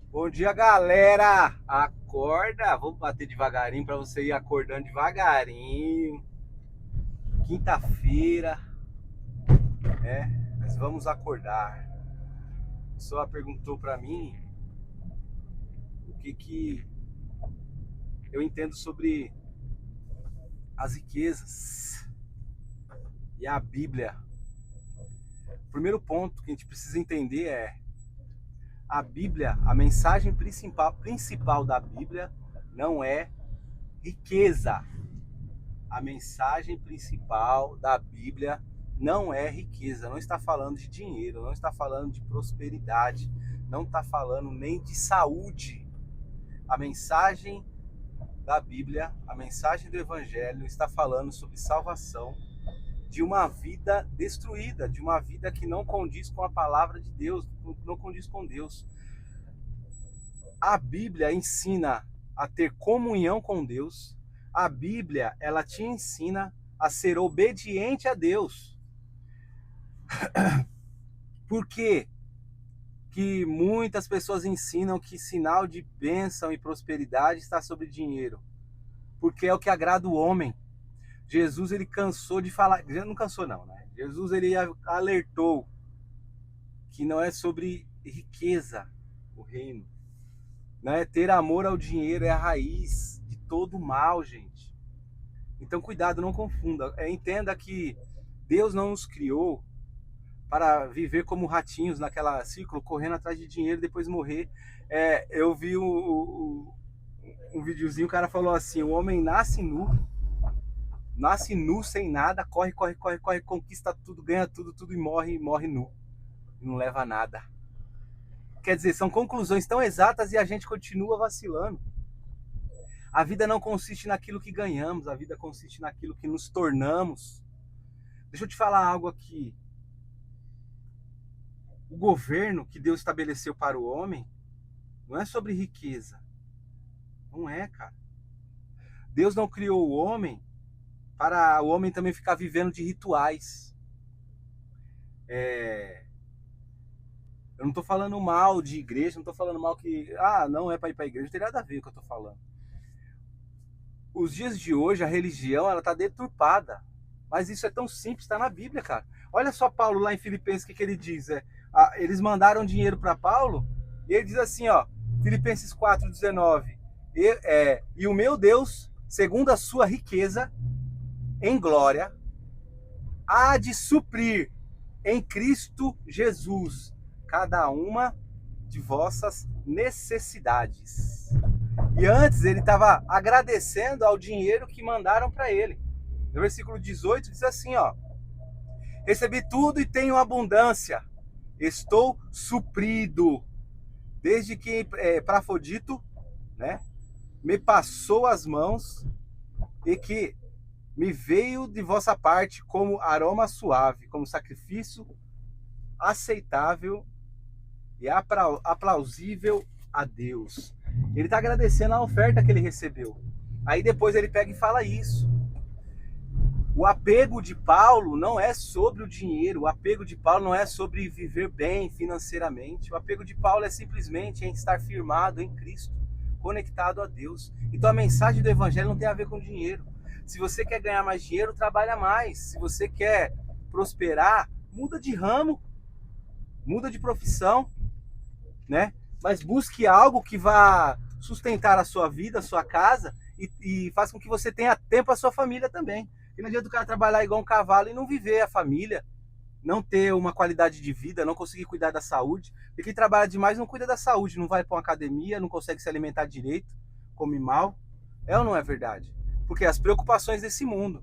Bom dia, galera! Acorda! Vamos bater devagarinho para você ir acordando devagarinho. Quinta-feira, mas vamos acordar. A pessoa perguntou para mim o que eu entendo sobre as riquezas e a Bíblia. O primeiro ponto que a gente precisa entender é a Bíblia, a mensagem principal da Bíblia não é riqueza. A mensagem principal da Bíblia não é riqueza, não está falando de dinheiro, não está falando de prosperidade, não está falando nem de saúde. A mensagem da Bíblia, a mensagem do Evangelho está falando sobre salvação de uma vida destruída, de uma vida que não condiz com a palavra de Deus, não condiz com Deus. A Bíblia ensina a ter comunhão com Deus. A Bíblia, ela te ensina a ser obediente a Deus. Por quê? Que muitas pessoas ensinam que sinal de bênção e prosperidade está sobre dinheiro? Porque é o que agrada o homem. Jesus, ele cansou de falar, não cansou não, né? Jesus, ele alertou que não é sobre riqueza o reino. Não é ter amor ao dinheiro, é a raiz de todo mal, gente. Então, cuidado, não confunda. Entenda que Deus não nos criou para viver como ratinhos naquela ciclo, correndo atrás de dinheiro e depois morrer. Eu vi um videozinho, o cara falou assim, o homem nasce nu sem nada, corre, corre, corre, corre, conquista tudo, ganha tudo, tudo e morre nu. E não leva nada. Quer dizer, são conclusões tão exatas e a gente continua vacilando. A vida não consiste naquilo que ganhamos, a vida consiste naquilo que nos tornamos. Deixa eu te falar algo aqui. O governo que Deus estabeleceu para o homem não é sobre riqueza. Não é, cara. Deus não criou o homem para o homem também ficar vivendo de rituais. Eu não estou falando mal de igreja, não estou falando mal que... não é para ir para a igreja, não tem nada a ver com o que eu estou falando. Os dias de hoje, a religião, ela está deturpada. Mas isso é tão simples, está na Bíblia, cara. Olha só Paulo lá em Filipenses, o que ele diz. Eles mandaram dinheiro para Paulo, e ele diz assim, ó, Filipenses 4,19. E o meu Deus, segundo a sua riqueza, em glória, há de suprir em Cristo Jesus cada uma de vossas necessidades. E antes ele estava agradecendo ao dinheiro que mandaram para ele. No versículo 18 diz assim, ó: recebi tudo e tenho abundância, estou suprido, desde que Prafodito, né, me passou as mãos e que me veio de vossa parte como aroma suave, como sacrifício aceitável e aplausível a Deus. Ele está agradecendo a oferta que ele recebeu. Aí depois ele pega e fala isso. O apego de Paulo não é sobre o dinheiro, o apego de Paulo não é sobre viver bem financeiramente. O apego de Paulo é simplesmente em estar firmado em Cristo, conectado a Deus. Então a mensagem do Evangelho não tem a ver com dinheiro. Se você quer ganhar mais dinheiro, trabalha mais. Se você quer prosperar, muda de ramo, muda de profissão, né? Mas busque algo que vá sustentar a sua vida, a sua casa e faça com que você tenha tempo à sua família também. E não adianta o cara trabalhar igual um cavalo e não viver a família, não ter uma qualidade de vida, não conseguir cuidar da saúde. Porque quem trabalha demais não cuida da saúde, não vai para uma academia, não consegue se alimentar direito, come mal. É ou não é verdade? Porque as preocupações desse mundo.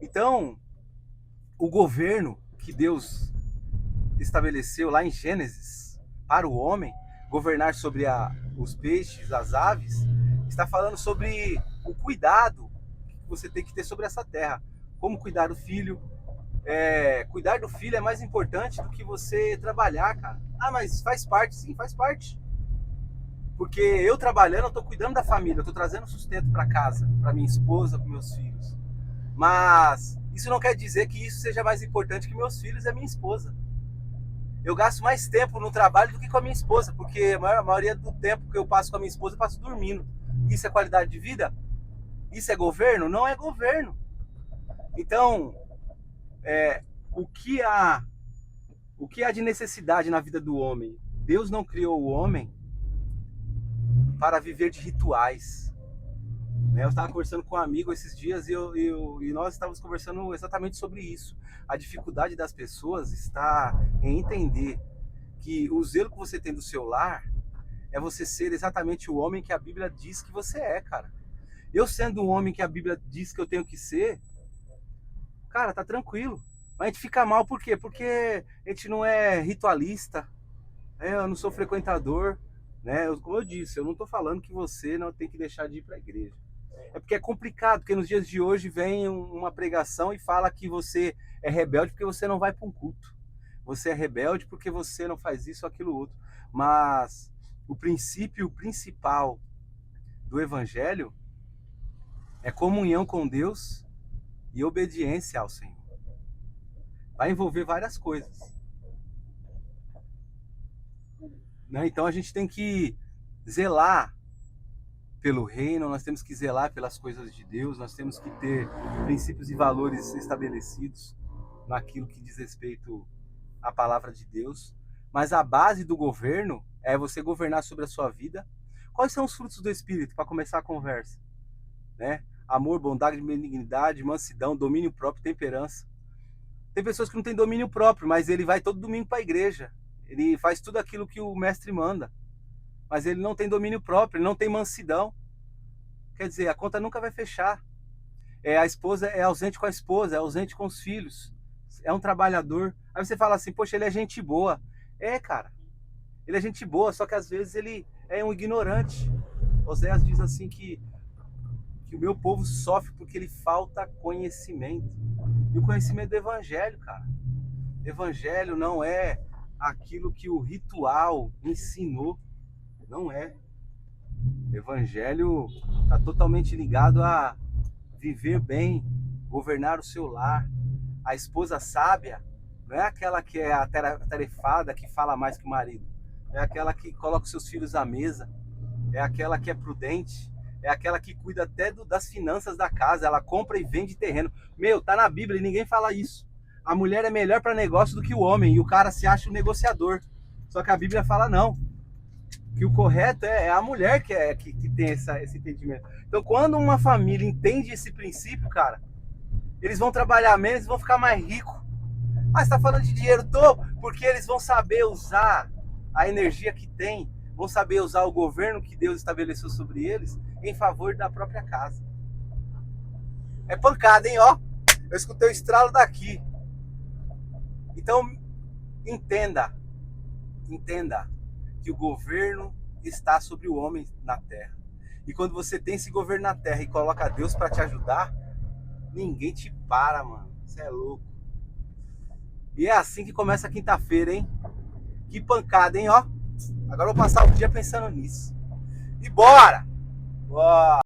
Então, o governo que Deus estabeleceu lá em Gênesis para o homem, governar sobre os peixes, as aves, está falando sobre o cuidado que você tem que ter sobre essa terra. Como cuidar do filho. Cuidar do filho é mais importante do que você trabalhar, cara. Mas faz parte, sim, faz parte. Porque eu trabalhando, eu estou cuidando da família, eu estou trazendo sustento para casa, para minha esposa, para meus filhos. Mas isso não quer dizer que isso seja mais importante que meus filhos e a minha esposa. Eu gasto mais tempo no trabalho do que com a minha esposa, porque a maioria do tempo que eu passo com a minha esposa, eu passo dormindo. Isso é qualidade de vida? Isso é governo? Não é governo. Então, o que há de necessidade na vida do homem? Deus não criou o homem para viver de rituais. Eu estava conversando com um amigo esses dias e nós estávamos conversando exatamente sobre isso. A dificuldade das pessoas está em entender que o zelo que você tem do seu lar é você ser exatamente o homem que a Bíblia diz que você é, cara. Eu sendo um homem que a Bíblia diz que eu tenho que ser, cara, tá tranquilo. Mas a gente fica mal por quê? Porque a gente não é ritualista, eu não sou frequentador, né? Como eu disse, eu não tô falando que você não tem que deixar de ir para a igreja. É porque é complicado, porque nos dias de hoje vem uma pregação e fala que você é rebelde porque você não vai para um culto. Você é rebelde porque você não faz isso ou aquilo outro. Mas o princípio principal do evangelho é comunhão com Deus e obediência ao Senhor. Vai envolver várias coisas. Então a gente tem que zelar pelo reino, nós temos que zelar pelas coisas de Deus, nós temos que ter princípios e valores estabelecidos naquilo que diz respeito à palavra de Deus. Mas a base do governo é você governar sobre a sua vida. Quais são os frutos do Espírito, para começar a conversa? Amor, bondade, benignidade, mansidão, domínio próprio, temperança. Tem pessoas que não têm domínio próprio, mas ele vai todo domingo para a igreja. Ele faz tudo aquilo que o mestre manda. Mas ele não tem domínio próprio, ele não tem mansidão. Quer dizer, a conta nunca vai fechar. A esposa é ausente com a esposa, é ausente com os filhos. É um trabalhador. Aí você fala assim, poxa, ele é gente boa. Cara, ele é gente boa, só que às vezes ele é um ignorante. Oséias diz assim que o meu povo sofre porque ele falta conhecimento. E o conhecimento do evangelho, cara. Evangelho não é aquilo que o ritual ensinou. Não é. Evangelho está totalmente ligado a viver bem, governar o seu lar. A esposa sábia não é aquela que é atarefada, que fala mais que o marido. É aquela que coloca os seus filhos à mesa. É aquela que é prudente. É aquela que cuida até das finanças da casa. Ela compra e vende terreno. Tá na Bíblia e ninguém fala isso. A mulher é melhor para negócio do que o homem. E o cara se acha um negociador. Só que a Bíblia fala não. Que o correto é a mulher que tem esse entendimento. Então, quando uma família entende esse princípio, cara, eles vão trabalhar menos e vão ficar mais ricos. Ah, você tá falando de dinheiro todo? Porque eles vão saber usar a energia que tem, vão saber usar o governo que Deus estabeleceu sobre eles em favor da própria casa. É pancada, hein, ó. Eu escutei o estralo daqui. Então, entenda que o governo está sobre o homem na terra. E quando você tem esse governo na terra e coloca Deus para te ajudar, ninguém te para, mano. Você é louco. E é assim que começa a quinta-feira, hein? Que pancada, hein, ó. Agora eu vou passar o dia pensando nisso. E bora! Bora!